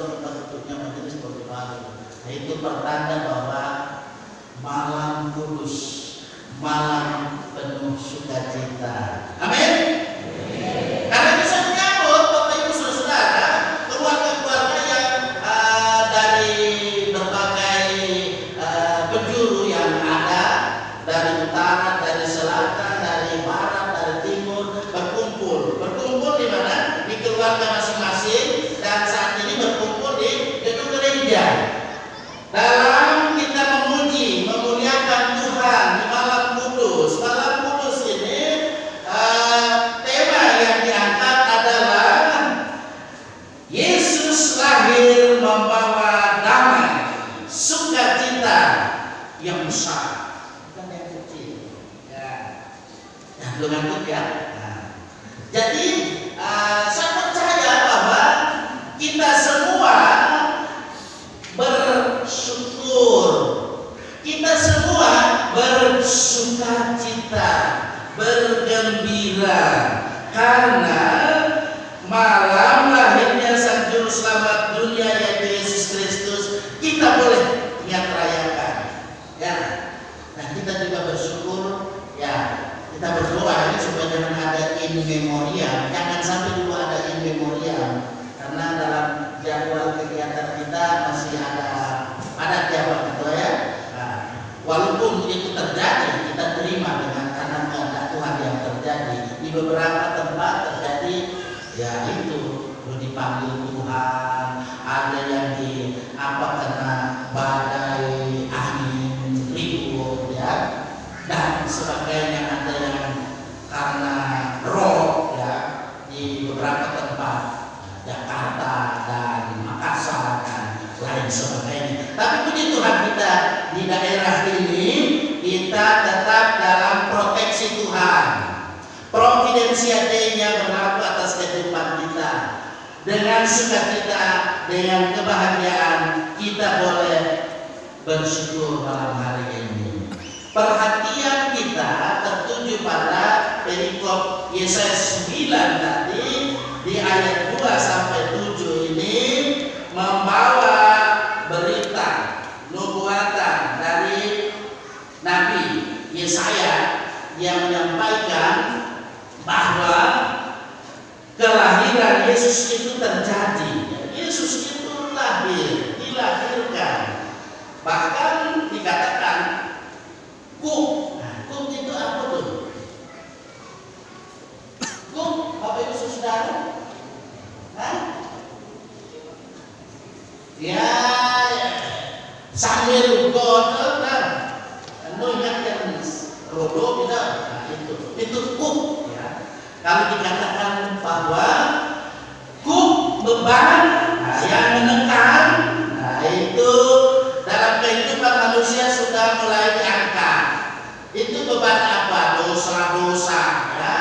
bentuknya majelis seperti baru. Nah, itu pertanda bahwa malam kudus, malam penuh sukacita. Amin. Karena bisa menyambut Bapak Ibu Saudara, keluarga-keluarga yang dari berbagai penjuru yang ada, dari utara, dari selatan, dari barat, dari timur, berkumpul di mana? Di keluarga masing-masing, dan saat ini berkumpul di gedung gereja dalam kita memuji, memuliakan Tuhan di malam kudus. Malam kudus ini tema yang diangkat adalah Yesus lahir membawa damai, sukacita yang besar, bukan yang kecil. Ya, belum ngantuk ya. Jadi saya percaya bahwa kita semua bersyukur, kita semua bersukacita, bergembira karena malam lahirnya Sang Juru Selamat dunia yaitu Yesus Kristus. Kita boleh ingat rayakan, ya. Nah, kita juga bersyukur, ya. Kita berdoa ini supaya jangan ada in memoriam, jangan sampai dulu ada in memoriam, karena dalam jadwal kegiatan kita masih ada padat ya Pak Ketua ya. Nah, walaupun itu terjadi, kita terima dengan karena kehendak Tuhan yang terjadi. Di beberapa tempat terjadi, ya itu perlu dipanggil Tuhan, ada yang karena badai, angin, ribut ya, dan sebagainya, ada yang karena roh ya, di beberapa tempat Jakarta dan Makassar dan lain sebagainya. Tapi puji Tuhan kita di daerah ini kita tetap dalam proteksi Tuhan. Providensia Dei-nya berlaku atas kehidupan kita. Dengan sukacita, dengan kebahagiaan kita boleh bersyukur malam hari ini. Perhatian kita tertuju pada perikop Yesaya 9 tadi di ayat 2 sampai 7 ini membawa berita nubuatan dari Nabi Yesaya yang menyampaikan bahwa kelahiran Yesus itu terjadi. Yesus itu lahir, dilahirkan. Bahkan dikatakan kum. Nah, kum itu apa tuh? Kum, Bapak Ibu Saudara? Hah? Ya, sambil godel kan. Ingat yang rodo kita, nah, itu kum ya. Kalau dikatakan bahwa kum beban yang menekan, nah itu dalam kehidupan manusia sudah mulai diangkat. Itu beban apa? Dosa-dosa ya.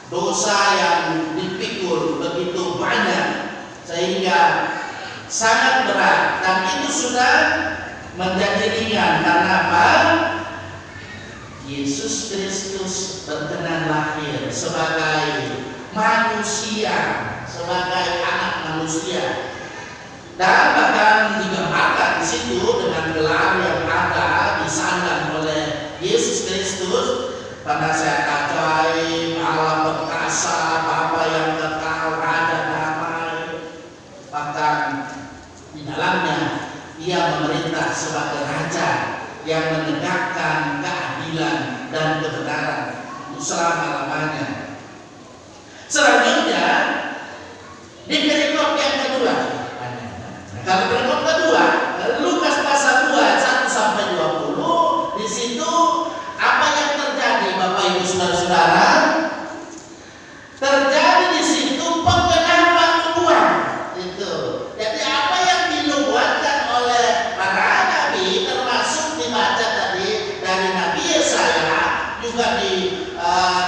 Dosa yang dipikul begitu banyak sehingga sangat berat, dan itu sudah menjadi ringan. Karena apa? Yesus Kristus berkenan lahir sebagai manusia, sebagai anak manusia, dan bahkan digambarkan di situ dengan gelar yang ada disandang oleh Yesus Kristus, penasihat ajaib, Allah perkasa, Bapa yang kekal, Raja damai. Bahkan di dalamnya Ia memerintah sebagai Raja yang menegakkan keadilan dan kebenaran untuk selama-lamanya. Selanjutnya di perikop yang kedua. Kalau perikop kedua, Lukas pasal 2 ayat 1 sampai 20, di situ apa yang terjadi Bapak Ibu Saudara-saudara? Terjadi di situ penggenapan nubuat. Itu. Jadi apa yang dinubuatkan oleh para nabi, termasuk dibaca tadi dari Nabi Yesaya, juga di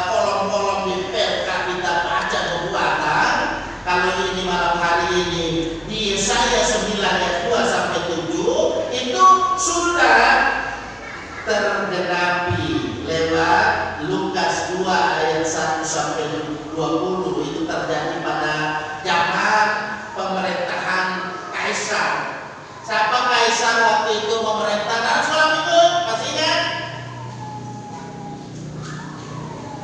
kolom-kolom di PK kita baca nubuatan. Kalau ini malam hari ini di Yesaya 9 ayat Kaisar. Siapa Kaisar waktu itu memerintah? Nah, sholat itu masih ingat?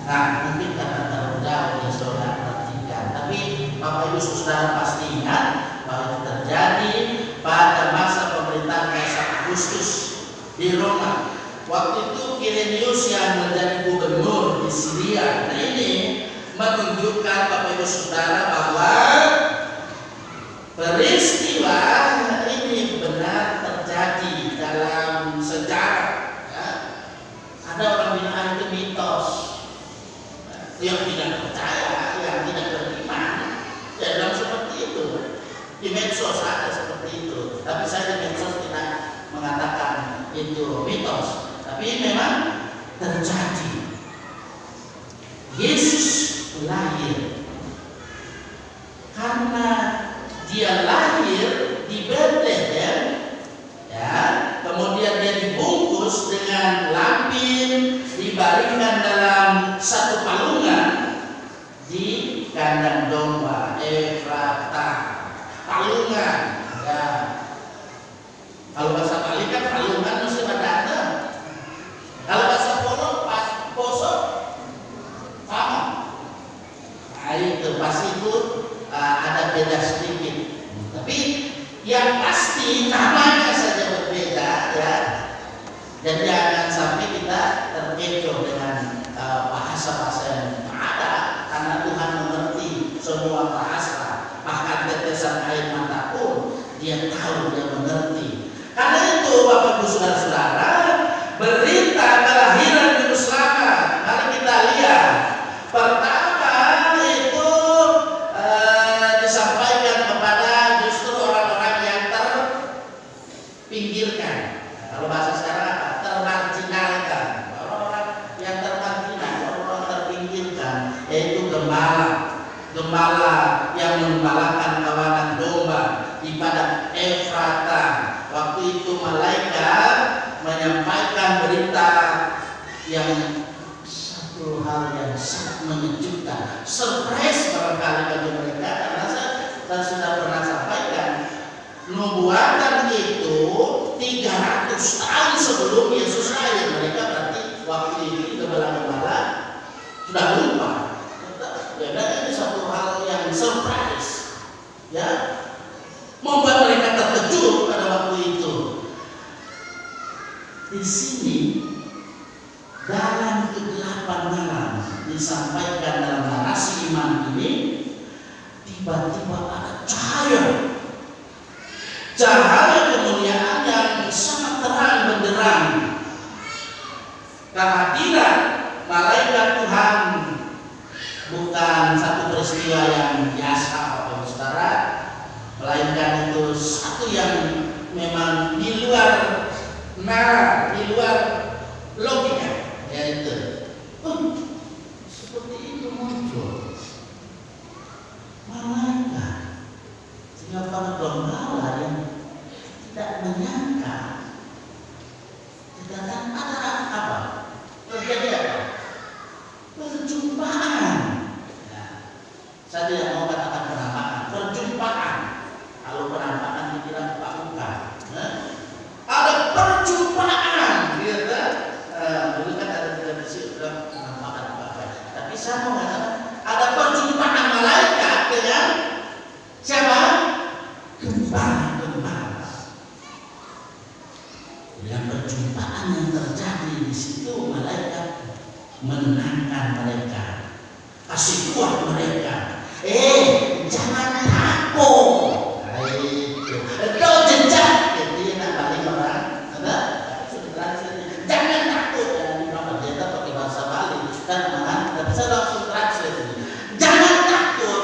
Nah, mungkin karena terlalu jauh ya saudara perhatikan. Tapi Bapak Ibu Saudara pasti ingat bahwa itu terjadi pada masa pemerintahan Kaisar Agustus di Roma. Waktu itu Kirenius yang menjadi gubernur di Syria. Nah, ini menunjukkan Bapak Ibu Saudara bahwa peristiwa ini benar terjadi dalam sejarah. Ya. Ada orang bilang itu mitos. Yang tidak percaya, yang tidak beriman, ya dalam seperti itu. Di medsos ada seperti itu. Tapi saya di medsos tidak mengatakan itu mitos. Tapi memang terjadi. Yesus lahir karena dia lahir di Bethlehem, ya, kemudian dia dibungkus dengan lampin, dibaringkan dalam satu palungan di kandang domba Efrata. Palungan, ya. Kalau bahasa Bali kan palungan mesti ada. Kalau bahasa Poso sama. Nah, itu pasti itu ada beda sedikit. Tapi yang pasti namanya saja berbeda, ya. Dan jangan sampai kita terkecoh dengan bahasa-bahasa yang ada, karena Tuhan mengerti semua bahasa. Bahkan tetesan air mata pun dia tahu, dia mengerti. Karena itu Bapak Ibu Saudara-saudara, berita kelahiran Juru Selamat. Mari kita lihat. Pertama itu disampaikan kepada justru orang-orang yang terpinggirkan. Kalau bahasa sekarang apa? Termarginalkan. Orang-orang yang termarginal, orang-orang terpinggirkan, yaitu gembala yang menggembalakan kawanan domba di padang Efrata. Waktu itu malaikat menyampaikan berita yang satu hal yang sangat mengejutkan, surprise barangkali bagi mereka, karena saya sudah pernah sampaikan nubuatan itu 300 tahun sebelum Yesus lahir. Mereka berarti waktu itu gembala-gembala sudah lupa. Ya, ini satu hal yang surprise, ya, membuat mereka terkejut pada waktu itu. Di sini dalam kegelapan malam disampaikan dalam narasi iman ini, tiba-tiba ada cahaya kemuliaan yang sangat terang benderang. Kehadiran malaikat Tuhan bukan satu peristiwa yang biasa, Bapak Saudara, melainkan itu satu yang memang di luar logika, yaitu seperti itu muncul malaikat, sehingga para gembala yang tidak menyangka, tidak ada apa terjadi apa? Perjumpaan. Nah, saya tidak mau katakan penampakan, perjumpaan. Kalau penampakan dikira buka-buka, ada perjumpaan, gitu. Dulu kan ada televisi udah penampakan buka. Tapi saya mau katakan ada perjumpaan malaikat dengan siapa? Gembala. Dengan perjumpaan yang terjadi di situ, malaikat menenangkan mereka, kasih kuat mereka. Jangan takut. Kau jejak, jadi nak balik orang, jangan takut. Ini Bapak Jeta pakai bahasa Bali, dan tapi saya langsung translate. Jangan takut.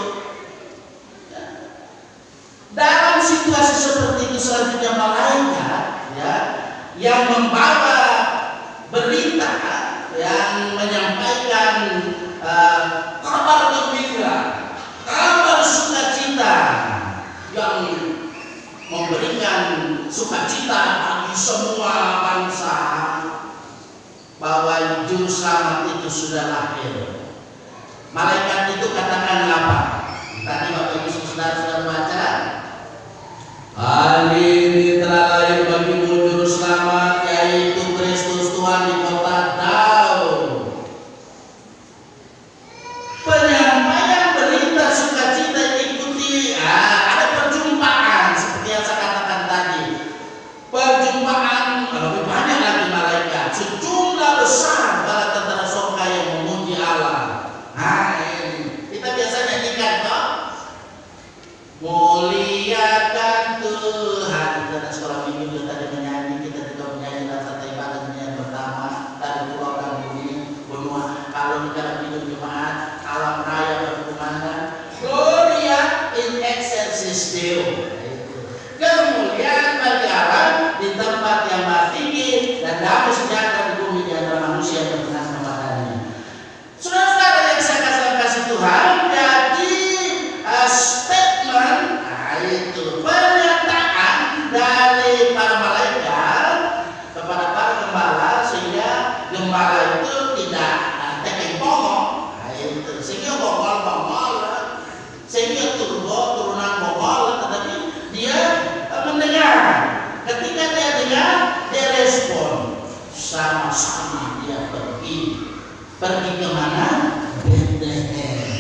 Dalam situasi seperti itu selanjutnya malaikat, ya, yang membawa berita, yang menyampaikan kabar gembira, kabar sukacita, yang memberikan sukacita bagi semua bangsa bahwa Juru Selamat itu sudah lahir. Malaikat itu katakan apa? Tadi Bapak Ibu Saudara sudah baca. merespon sama-sama dia pergi kemana? Bethlehem.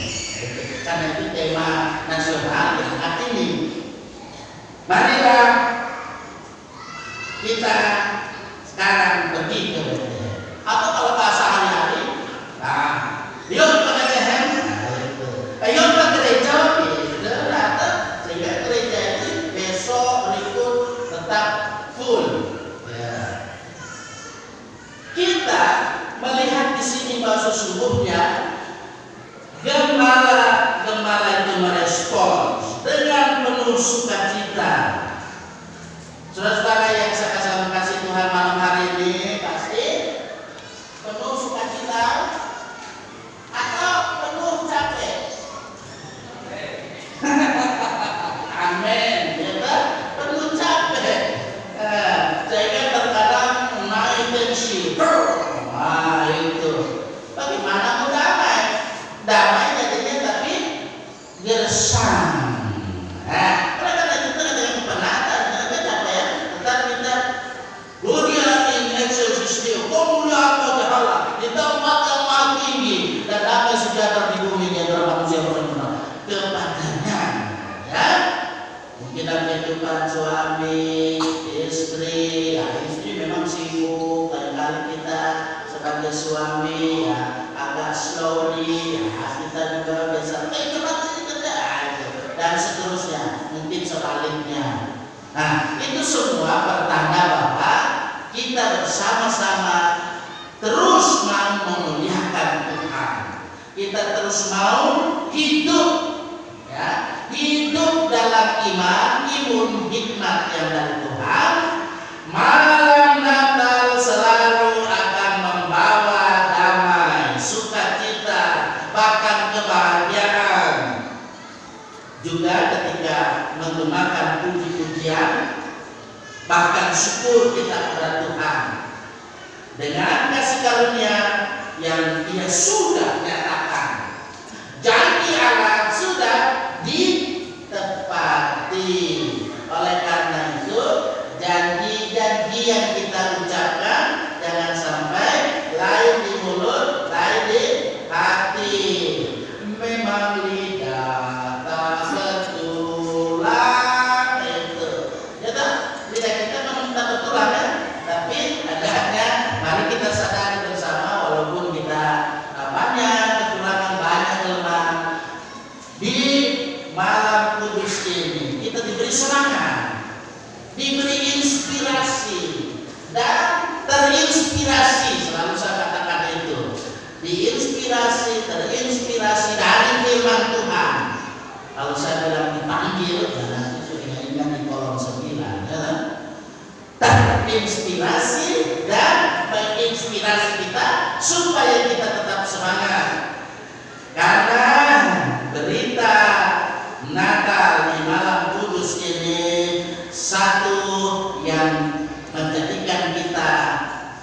Karena itu tema nasional yang saat ini. Marilah kita sekarang pergi ke Bethlehem. Atau kalau bahasa hari-hari, yuk ke Bethlehem. Yuk ke gereja, sehingga gereja itu besok berikut tetap full. Kita melihat di sini bahwa sesungguhnya gembala itu merespons dengan penuh sukacita. Saudara-saudara yang saya kasih Tuhan malam hari ini, pasti penuh sukacita atau penuh capek? Amin, ya, penuh capek. Sehingga terkadang naik tensi. Itu bagaimana mau damai jadinya tapi gersang. Karena itu dengan kepenatan apa ya, tetap kita Gloria in excelsis Deo, kemuliaan bagi Allah di tempat yang maha tinggi, dan damai sejahtera di bumi yang manusia benar kepadanya. Ya, mungkin dalam kehidupan suami, istri, istri memang sibuk, kadang-kadang kita sebagai suami ya agak slowly, kita juga biasa dan seterusnya, mungkin sebaliknya. Nah, itu semua pertanda bahwa kita bersama-sama terus mau memuliakan Tuhan. Kita terus mau hidup, ya, hidup dalam imun hikmat yang dari Tuhan. Malam Natal selalu akan membawa damai, sukacita, bahkan kebahagiaan. Juga ketika menggunakan puji-pujian, bahkan syukur kita kepada Tuhan dengan kasih karunia yang Dia sudah nyatakan. Janji Allah sudah ditepati. Oleh karena itu, janji-janji yang kita ucapkan jangan sampai lain di mulut, lain di hati. Memang lidah tak betulan itu, ya tak? Lidah kita memang tak betulan kan? Tapi agaknya mari kita sadari bersama, walaupun kita banyak kekurangan, banyak kelemahan, di malam kudus ini kita diberi semangat, diberi inspirasi dan terinspirasi. Selalu saya katakan itu, diinspirasi, terinspirasi dari firman Tuhan. Kalau saya bilang dipanggil, ya nanti sudah ingat di kolom 9, ya. Terinspirasi dan menginspirasi kita supaya kita tetap semangat. Karena berita Natal di malam kudus ini satu yang menjadikan kita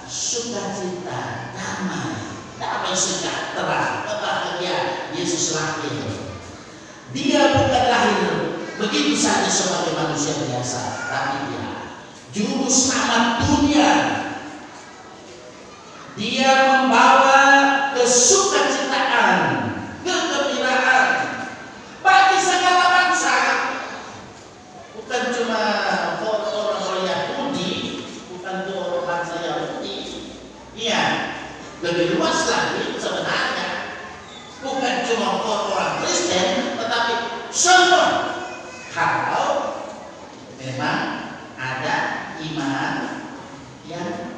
sukacita, damai sejahtera, kebahagiaan. Yesus lahir. Dia bukan lahir begitu saja sebagai manusia biasa, tapi Dia juru selamat dunia. Dia membawa kesukacitaan, kegembiraan bagi segala bangsa. Bukan cuma orang-orang Yahudi, bukan cuma orang bangsa Yahudi. Iya, lebih luas lagi sebenarnya. Bukan cuma orang Kristen, tetapi semua. Kalau memang ada iman yang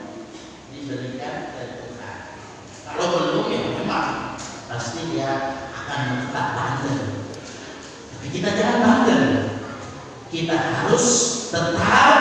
diberikan oleh Tuhan. Kalau belum, ya memang pasti dia akan tetap bandel. Tapi kita jangan bandel. Kita harus tetap